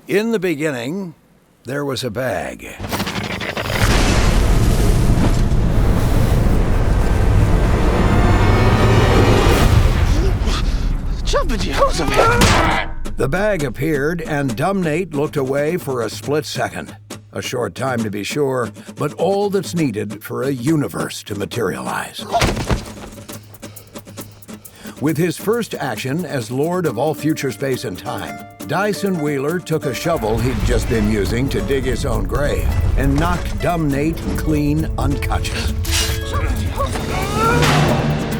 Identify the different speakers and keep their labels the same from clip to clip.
Speaker 1: In the beginning, there was a bag.
Speaker 2: Jumping Jehoshaphat!
Speaker 1: The bag appeared, and Dumb Nate looked away for a split second. A short time to be sure, but all that's needed for a universe to materialize. With his first action as Lord of all future space and time, Dyson Wheeler took a shovel he'd just been using to dig his own grave and knocked Dumb Nate clean unconscious.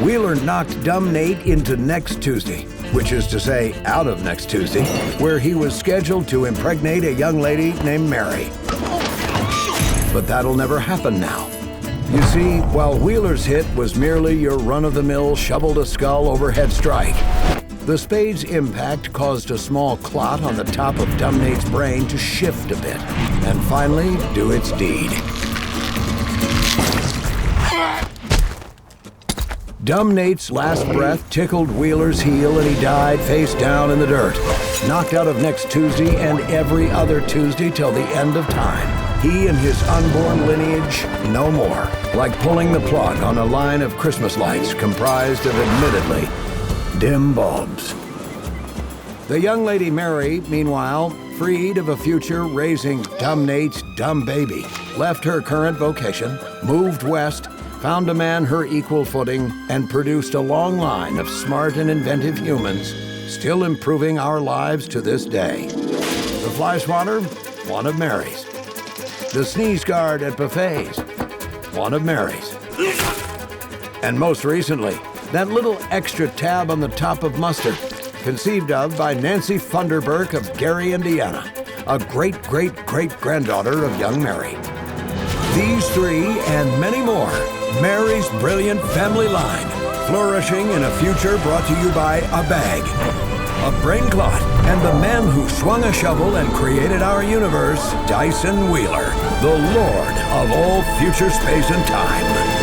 Speaker 1: Wheeler knocked Dumb Nate into next Tuesday, which is to say, out of next Tuesday, where he was scheduled to impregnate a young lady named Mary. But that'll never happen now. You see, while Wheeler's hit was merely your run-of-the-mill shovel-to-skull overhead strike, the spade's impact caused a small clot on the top of Dumb Nate's brain to shift a bit, and finally do its deed. Dumb Nate's last breath tickled Wheeler's heel and he died face down in the dirt, knocked out of next Tuesday and every other Tuesday till the end of time. He and his unborn lineage, no more. Like pulling the plug on a line of Christmas lights comprised of admittedly dim bulbs. The young lady Mary, meanwhile, freed of a future raising Dumb Nate's dumb baby, left her current vocation, moved west, found a man her equal footing, and produced a long line of smart and inventive humans, still improving our lives to this day. The fly swatter, one of Mary's. The sneeze guard at buffets, one of Mary's. And most recently, that little extra tab on the top of mustard, conceived of by Nancy Funderburk of Gary, Indiana, a great-great-great-granddaughter of young Mary. These three and many more, Mary's brilliant family line, flourishing in a future brought to you by a bag, a brain clot, and the man who swung a shovel and created our universe, Dyson Wheeler, the Lord of all future space and time.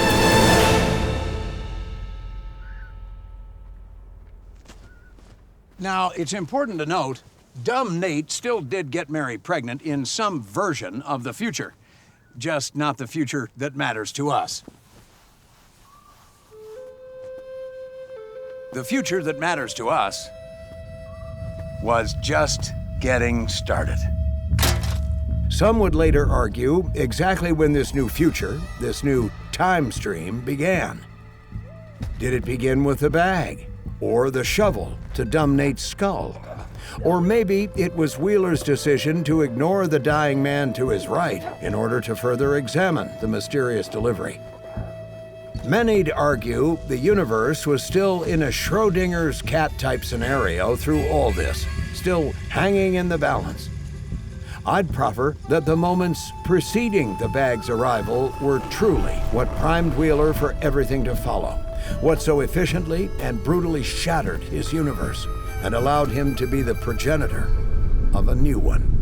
Speaker 1: Now, it's important to note, Dumb Nate still did get Mary pregnant in some version of the future, just not the future that matters to us. The future that matters to us was just getting started. Some would later argue exactly when this new future, this new time stream, began. Did it begin with the bag? Or the shovel to Dumb Nate's skull? Or maybe it was Wheeler's decision to ignore the dying man to his right in order to further examine the mysterious delivery. Many'd argue the universe was still in a Schrodinger's cat-type scenario through all this, still hanging in the balance. I'd proffer that the moments preceding the bag's arrival were truly what primed Wheeler for everything to follow, what so efficiently and brutally shattered his universe and allowed him to be the progenitor of a new one.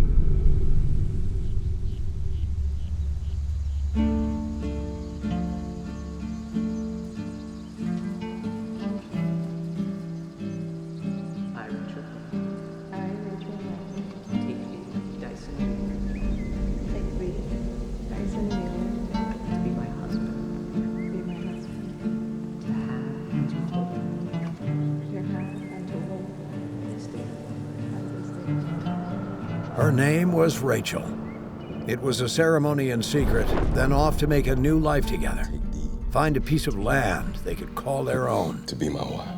Speaker 1: Her name was Rachel. It was a ceremony in secret, then off to make a new life together. Find a piece of land they could call their own.
Speaker 3: To be my wife.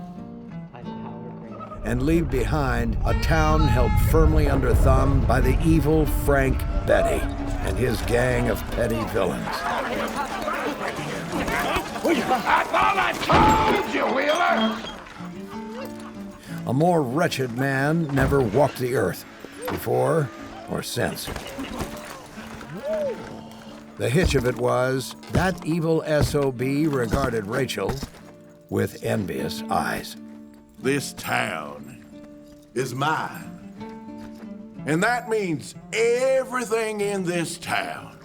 Speaker 1: And leave behind a town held firmly under thumb by the evil Frank Betty and his gang of petty villains.
Speaker 2: I thought I told you, Wheeler!
Speaker 1: A more wretched man never walked the earth, before or since. The hitch of it was, that evil SOB regarded Rachel with envious eyes.
Speaker 4: This town is mine. And that means everything in this town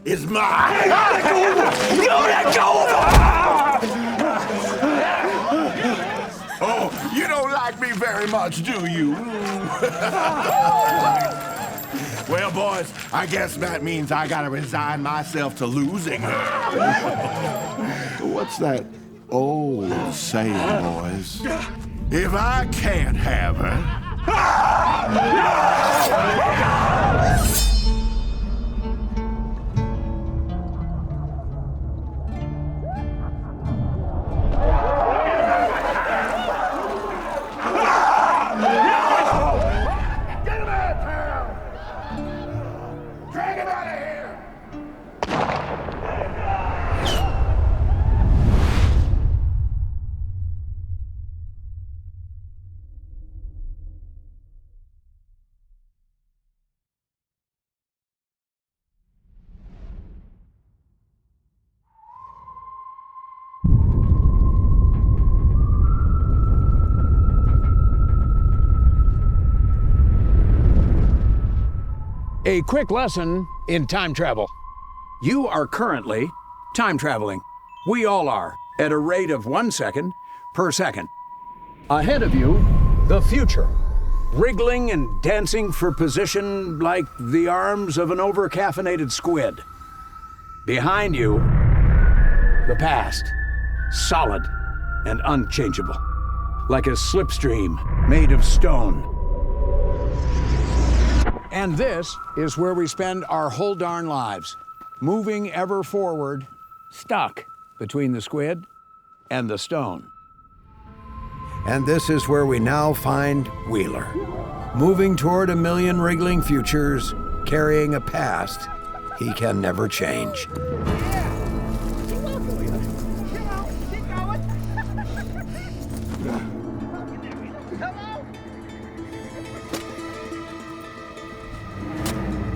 Speaker 4: is mine. Oh, you don't like me me very much, do you? Well, boys, I guess that means I gotta resign myself to losing her. What's that old saying, boys? If I can't have her...
Speaker 1: A quick lesson in time travel. You are currently time traveling. We all are, at a rate of 1 second per second. Ahead of you, the future, wriggling and dancing for position like the arms of an over-caffeinated squid. Behind you, the past, solid and unchangeable, like a slipstream made of stone. And this is where we spend our whole darn lives, moving ever forward, stuck between the squid and the stone. And this is where we now find Wheeler, moving toward a million wriggling futures, carrying a past he can never change.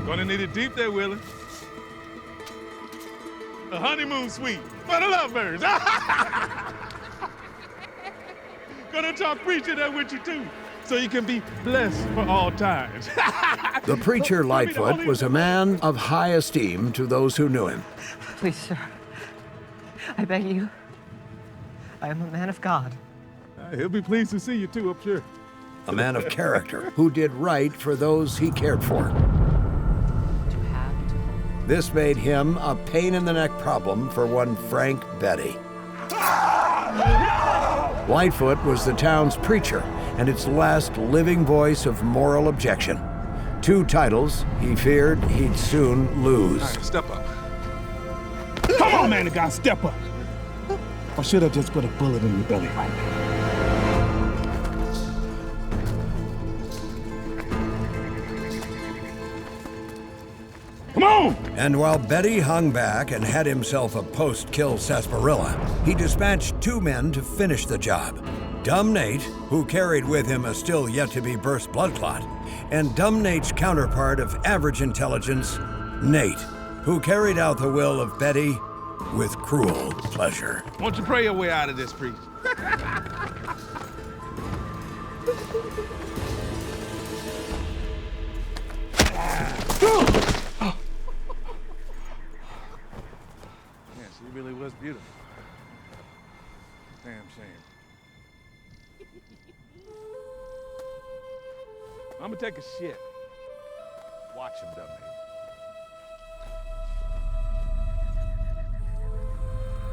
Speaker 3: Gonna need it deep there, Willie. A honeymoon suite for the lovebirds. Gonna talk preacher there with you too, so you can be blessed for all times.
Speaker 1: The preacher Lightfoot was a man of high esteem to those who knew him.
Speaker 5: Please, sir, I beg you. I am a man of God.
Speaker 3: He'll be pleased to see you too, I'm sure.
Speaker 1: A man of character who did right for those he cared for. This made him a pain-in-the-neck problem for one Frank Betty. Lightfoot was the town's preacher and its last living voice of moral objection. 2 titles he feared he'd soon lose.
Speaker 3: All right, step up. Come on, man, the guy, step up. Or should I just put a bullet in your belly right now? Come on!
Speaker 1: And while Betty hung back and had himself a post-kill sarsaparilla, he dispatched 2 men to finish the job. Dumb Nate, who carried with him a still yet-to-be burst blood clot, and Dumb Nate's counterpart of average intelligence, Nate, who carried out the will of Betty with cruel pleasure.
Speaker 3: Won't you pray your way out of this, priest? She really was beautiful. Damn shame. I'm gonna take a shit. Watch him, dummy.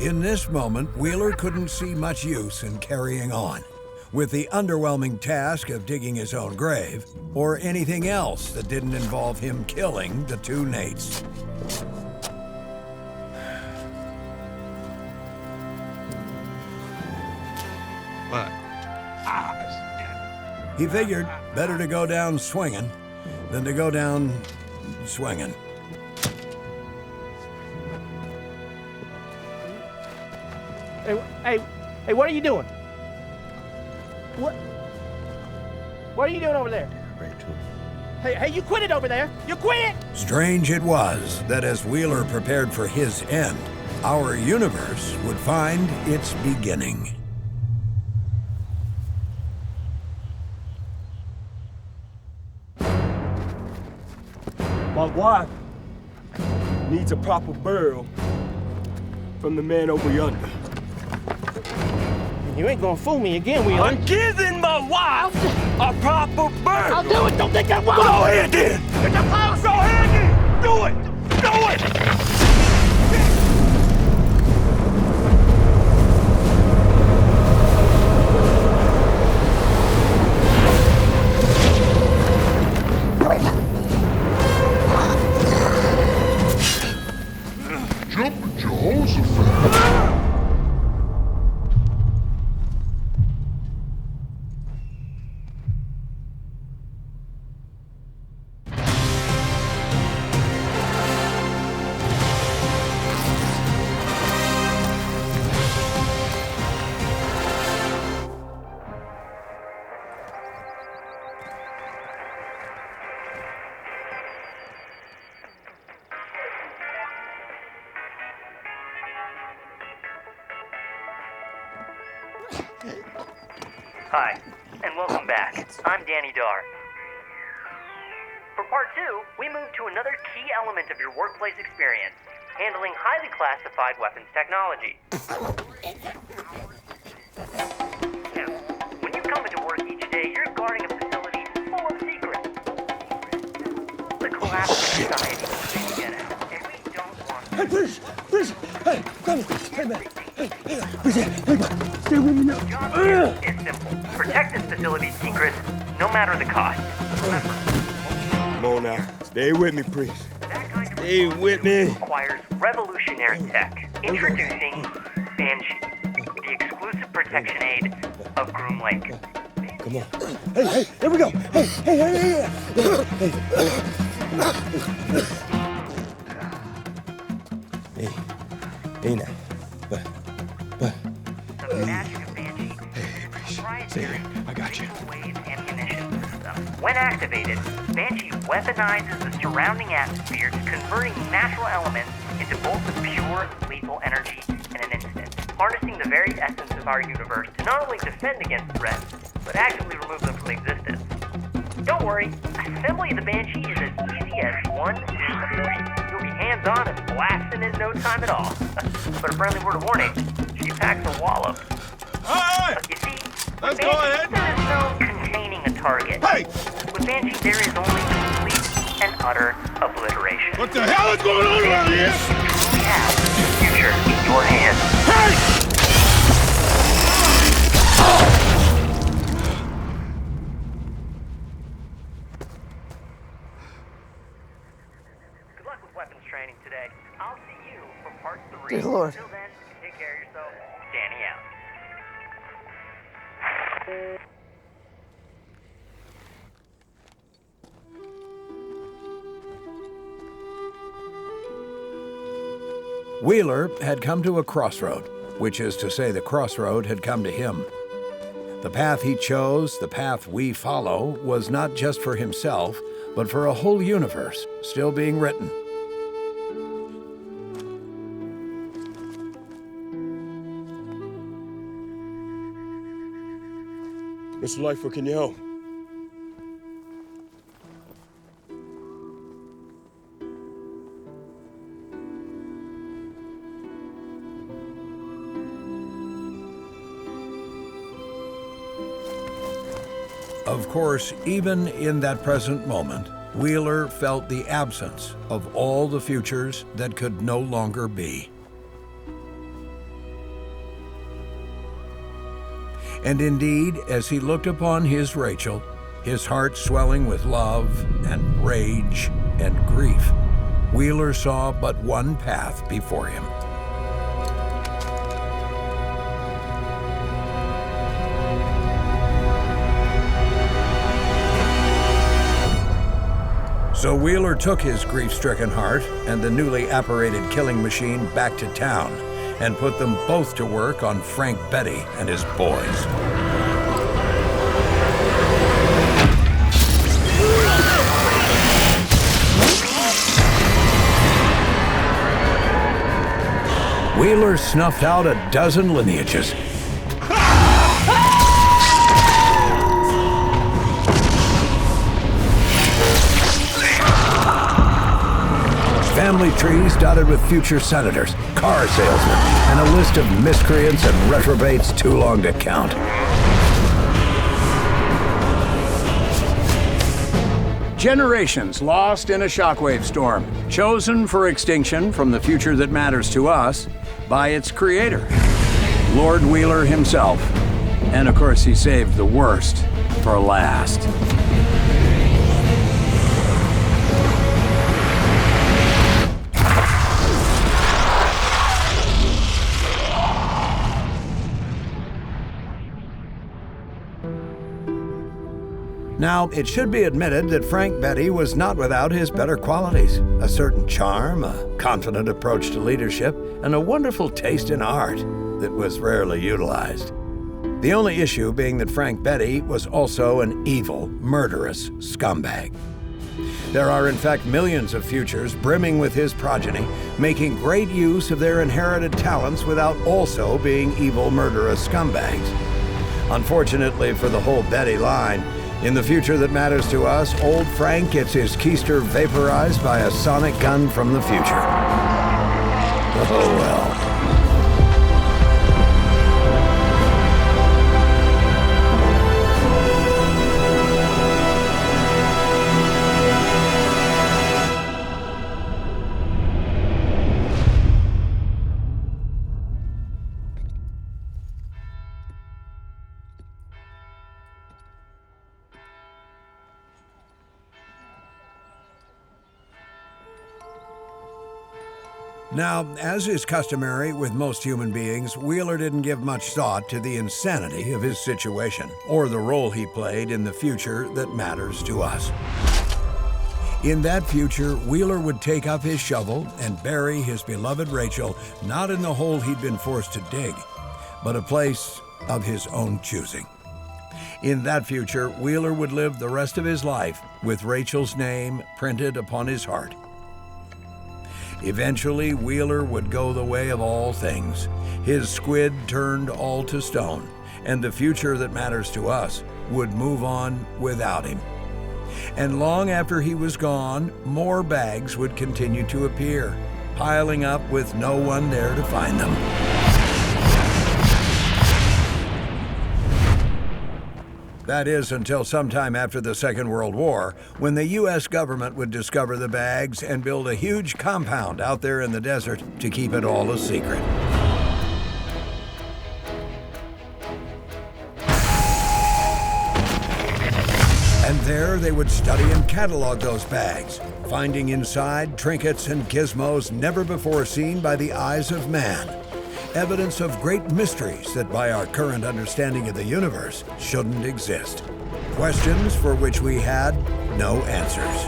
Speaker 1: In this moment, Wheeler couldn't see much use in carrying on with the underwhelming task of digging his own grave, or anything else that didn't involve him killing the 2 Nates.
Speaker 3: What?
Speaker 1: He figured better to go down swinging than to go down swinging.
Speaker 6: Hey, what are you doing? What are you doing over there? Hey, you quit it over there. You quit it!
Speaker 1: Strange it was that as Wheeler prepared for his end, our universe would find its beginning.
Speaker 7: My wife needs a proper burial from the man over yonder.
Speaker 6: You ain't gonna fool me again, Wheeler.
Speaker 7: I'm giving my wife a proper burial.
Speaker 6: I'll do it. Don't think I won't.
Speaker 7: Go ahead then.
Speaker 6: Get the clothes.
Speaker 7: Go ahead then. Do it. Do it.
Speaker 4: Jumping Jehoshaphat.
Speaker 8: Hi, and welcome back. I'm Danny Dar. For part 2, we move to another key element of your workplace experience, handling highly classified weapons technology. Now, when you come into work each day, you're guarding a facility full of secrets. The collapse of society is a big get at, and we don't want to...
Speaker 7: Hey, please. Hey, come on. Hey, man. Hey, stay with me now.
Speaker 8: The job here is simple. Protect this facility's secrets, no matter the cost. Remember,
Speaker 7: Come on now. Stay with me, priest.
Speaker 8: that kind of
Speaker 7: Stay with me.
Speaker 8: requires revolutionary tech. Introducing Banshee, the exclusive protection aid of Groom Lake.
Speaker 7: Come on. Hey, here we go. Hey. Hey now.
Speaker 8: The magic of Banshee is proprietary wave ammunition system. When activated, Banshee weaponizes the surrounding atmosphere, converting natural elements into bolts of pure, lethal energy in an instant, harnessing the very essence of our universe to not only defend against threats, but actively remove them from existence. Don't worry, assembly of the Banshee is as easy as 1, 2, 3. You'll be hands-on and blasting in no time at all. But a friendly word of warning, she packs a wallop.
Speaker 7: Hey!
Speaker 8: You see,
Speaker 7: Let's
Speaker 8: with
Speaker 7: go
Speaker 8: Banshee,
Speaker 7: ahead.
Speaker 8: there is no containing a target.
Speaker 7: Hey!
Speaker 8: With Banshee, there is only complete and utter obliteration.
Speaker 7: What the hell is going on around here?
Speaker 8: You have the future in your hands. Good luck with weapons training today. I'll see you for part 3.
Speaker 6: Dear Lord.
Speaker 8: Until then, take care of yourself. Danny out.
Speaker 1: Wheeler had come to a crossroad, which is to say the crossroad had come to him. The path he chose, the path we follow, was not just for himself, but for a whole universe still being written.
Speaker 7: Mr. Lightfoot, can you help?
Speaker 1: Of course, even in that present moment, Wheeler felt the absence of all the futures that could no longer be. And indeed, as he looked upon his Rachel, his heart swelling with love and rage and grief, Wheeler saw but one path before him. So Wheeler took his grief-stricken heart and the newly apparated killing machine back to town and put them both to work on Frank Betty and his boys. Wheeler snuffed out a dozen lineages. family trees dotted with future senators, car salesmen, and a list of miscreants and reprobates too long to count. Generations lost in a shockwave storm, chosen for extinction from the future that matters to us by its creator, Lord Wheeler himself. And of course, he saved the worst for last. Now, it should be admitted that Frank Beddie was not without his better qualities. A certain charm, a confident approach to leadership, and a wonderful taste in art that was rarely utilized. The only issue being that Frank Beddie was also an evil, murderous scumbag. There are in fact millions of futures brimming with his progeny, making great use of their inherited talents without also being evil, murderous scumbags. Unfortunately for the whole Beddie line, in the future that matters to us, old Frank gets his keister vaporized by a sonic gun from the future. Oh well. Now, as is customary with most human beings, Wheeler didn't give much thought to the insanity of his situation, or the role he played in the future that matters to us. In that future, Wheeler would take up his shovel and bury his beloved Rachel, not in the hole he'd been forced to dig, but a place of his own choosing. In that future, Wheeler would live the rest of his life with Rachel's name printed upon his heart. Eventually, Wheeler would go the way of all things. His squid turned all to stone, and the future that matters to us would move on without him. And long after he was gone, more bags would continue to appear, piling up with no one there to find them. That is, until sometime after the Second World War, when the U.S. government would discover the bags and build a huge compound out there in the desert to keep it all a secret. And there they would study and catalog those bags, finding inside trinkets and gizmos never before seen by the eyes of man. Evidence of great mysteries that by our current understanding of the universe shouldn't exist. Questions for which we had no answers.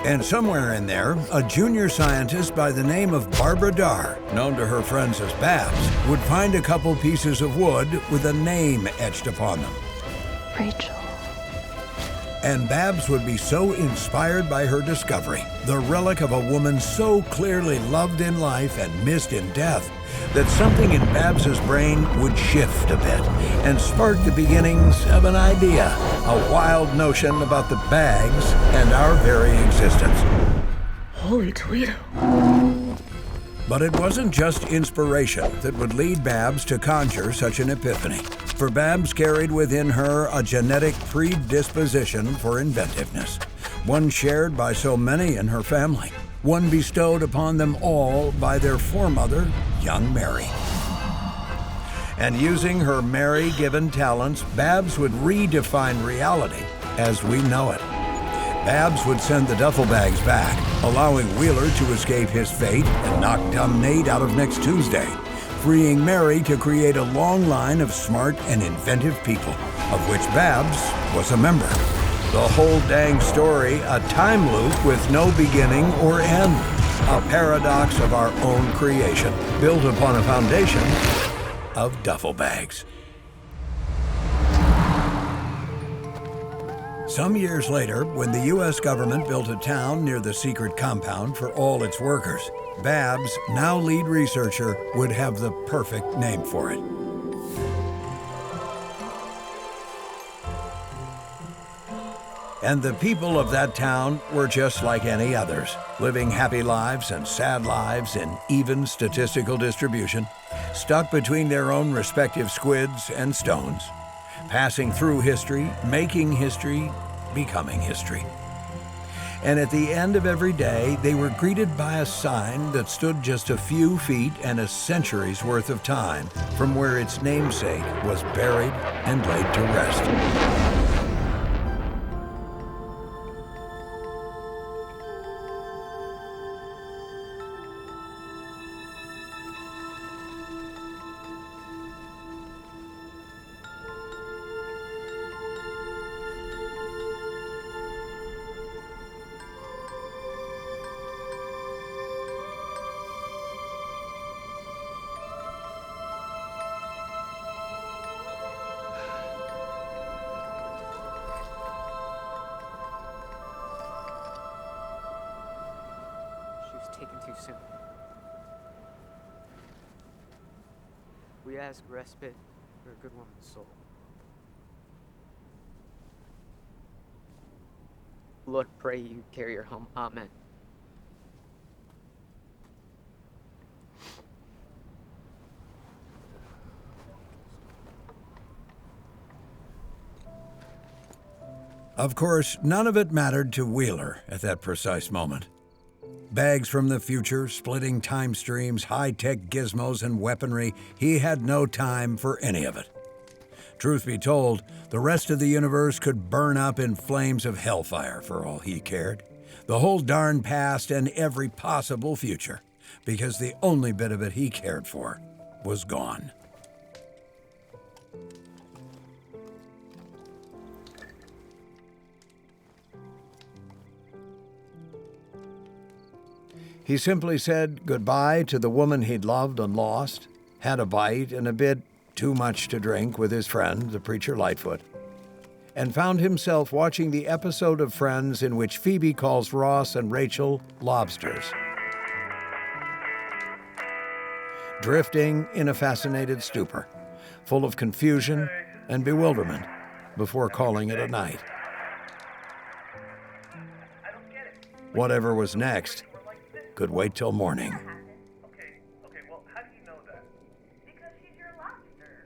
Speaker 1: And somewhere in there, a junior scientist by the name of Barbara Darr, known to her friends as Babs, would find a couple pieces of wood with a name etched upon them.
Speaker 9: Rachel.
Speaker 1: And Babs would be so inspired by her discovery, the relic of a woman so clearly loved in life and missed in death, that something in Babs's brain would shift a bit and spark the beginnings of an idea, a wild notion about the bags and our very existence.
Speaker 9: Holy Toledo.
Speaker 1: But it wasn't just inspiration that would lead Babs to conjure such an epiphany. For Babs carried within her a genetic predisposition for inventiveness, one shared by so many in her family, one bestowed upon them all by their foremother, young Mary. And using her Mary-given talents, Babs would redefine reality as we know it. Babs would send the duffel bags back, allowing Wheeler to escape his fate and knock dumb Nate out of next Tuesday, freeing Mary to create a long line of smart and inventive people, of which Babs was a member. The whole dang story, a time loop with no beginning or end, a paradox of our own creation, built upon a foundation of duffel bags. Some years later, when the U.S. government built a town near the secret compound for all its workers, Babs, now lead researcher, would have the perfect name for it. And the people of that town were just like any others, living happy lives and sad lives in even statistical distribution, stuck between their own respective squids and stones, passing through history, making history, becoming history. And at the end of every day, they were greeted by a sign that stood just a few feet and a century's worth of time from where its namesake was buried and laid to rest.
Speaker 5: Taken too soon. We ask respite for a good woman's soul. Lord, pray you carry her home. Amen.
Speaker 1: Of course, none of it mattered to Wheeler at that precise moment. Bags from the future, splitting time streams, high-tech gizmos and weaponry, he had no time for any of it. Truth be told, the rest of the universe could burn up in flames of hellfire for all he cared. The whole darn past and every possible future, because the only bit of it he cared for was gone. He simply said goodbye to the woman he'd loved and lost, had a bite and a bit too much to drink with his friend, the preacher Lightfoot, and found himself watching the episode of Friends in which Phoebe calls Ross and Rachel lobsters, drifting in a fascinated stupor, full of confusion and bewilderment, before calling it a night. Whatever was next could wait till morning.
Speaker 8: Okay, well, how do you know that? Because she's your lobster.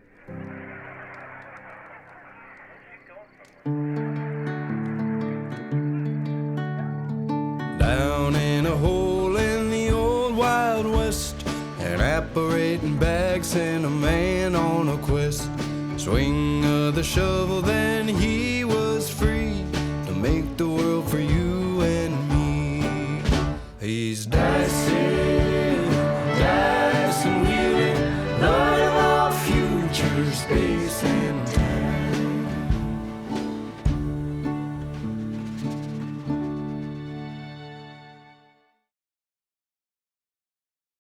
Speaker 10: Down in a hole in the old Wild West, an apparating bags and a man on a quest. Swing of the shovel, then he was free to make the world for you